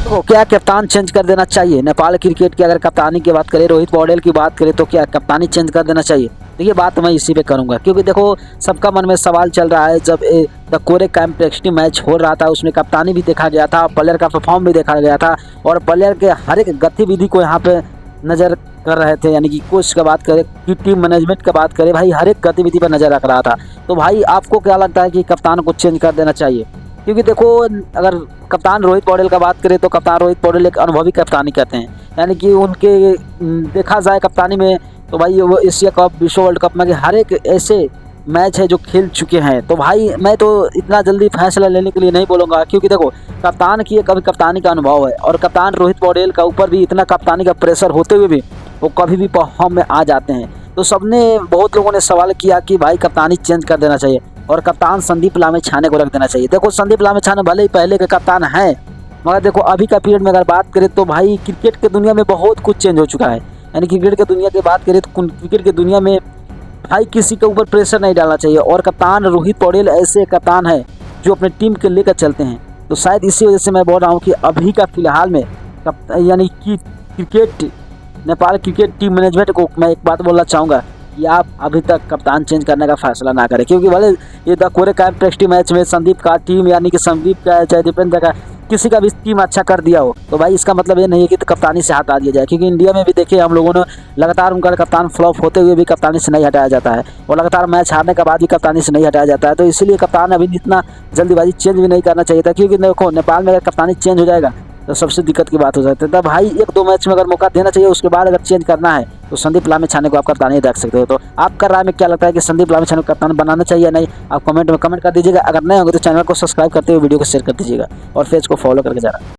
तो क्या कप्तान चेंज कर देना चाहिए? नेपाल क्रिकेट की अगर कप्तानी की बात करें, रोहित पौडेल की बात करें, तो क्या कप्तानी चेंज कर देना चाहिए? देखिए बात मैं इसी पे करूंगा, क्योंकि देखो सबका मन में सवाल चल रहा है। जब द कोरे कैंप टेस्टी मैच हो रहा था, उसमें कप्तानी भी देखा गया था, प्लेयर का परफॉर्म भी देखा गया था, और प्लेयर के हर एक गतिविधि को यहाँ पे नज़र कर रहे थे। यानी कि कोच का बात करें, कि टीम मैनेजमेंट का बात करें, भाई हर एक गतिविधि पर नज़र रख रहा था। तो भाई आपको क्या लगता है कि कप्तान को चेंज कर देना चाहिए? क्योंकि देखो अगर कप्तान रोहित पौडेल का बात करें, तो कप्तान रोहित पौडेल एक अनुभवी कप्तानी करते हैं। यानी कि उनके देखा जाए कप्तानी में, तो भाई वो एशिया कप, विश्व वर्ल्ड कप में हर एक ऐसे मैच है जो खेल चुके हैं। तो भाई मैं तो इतना जल्दी फैसला लेने के लिए नहीं बोलूँगा, क्योंकि देखो कप्तान की एक अभी कप्तानी का अनुभव है, और कप्तान रोहित पौडेल का ऊपर भी इतना कप्तानी का प्रेशर होते हुए भी वो कभी भी परफॉर्म में आ जाते हैं। तो सबने, बहुत लोगों ने सवाल किया कि भाई कप्तानी चेंज कर देना चाहिए और कप्तान संदीप लामिछाने को रख देना चाहिए। देखो संदीप लामिछाने भले ही पहले के कप्तान हैं, मगर देखो अभी का पीरियड में अगर बात करें, तो भाई क्रिकेट के दुनिया में बहुत कुछ चेंज हो चुका है। यानी क्रिकेट के दुनिया की बात करें, तो क्रिकेट की दुनिया में भाई किसी के ऊपर प्रेशर नहीं डालना चाहिए, और कप्तान रोहित पौडेल ऐसे कप्तान है जो अपने टीम के लेकर चलते हैं। तो शायद इसी वजह से मैं बोल रहा हूँ कि अभी का फिलहाल में यानी कि नेपाल क्रिकेट टीम मैनेजमेंट को मैं एक बात बोलना चाहूँगा कि आप अभी तक कप्तान चेंज करने का फैसला ना करें, क्योंकि भले ये द कोरे कैंप टेस्टी मैच में संदीप का टीम, यानी कि संदीप का चाहे दीपेंद्र का, किसी का भी टीम अच्छा कर दिया हो, तो भाई इसका मतलब ये नहीं है कि तो कप्तानी से हटा दिया जाए। क्योंकि इंडिया में भी देखिए हम लोगों ने लगातार उनका कप्तान फ्लॉप होते हुए भी कप्तानी से नहीं हटाया जाता है, और लगातार मैच हारने के बाद भी कप्तानी से नहीं हटाया जाता है। तो इसीलिए कप्तान अभी इतना जल्दीबाजी चेंज भी नहीं करना चाहिए था, क्योंकि देखो नेपाल में अगर कप्तानी चेंज हो जाएगा तो सबसे दिक्कत की बात हो जाती है। तब भाई एक दो मैच में अगर मौका देना चाहिए, उसके बाद अगर चेंज करना है तो संदीप लामिछाने को आप कप्तानी रख सकते हो। तो आपका राय में क्या लगता है कि संदीप लामिछाने को कप्तान बनाना चाहिए या नहीं? आप कमेंट में कमेंट कर दीजिएगा। अगर नहीं होंगे तो चैनल को सब्सक्राइब करते हुए वीडियो को शेयर कर दीजिएगा, और पेज को फॉलो करके जाना।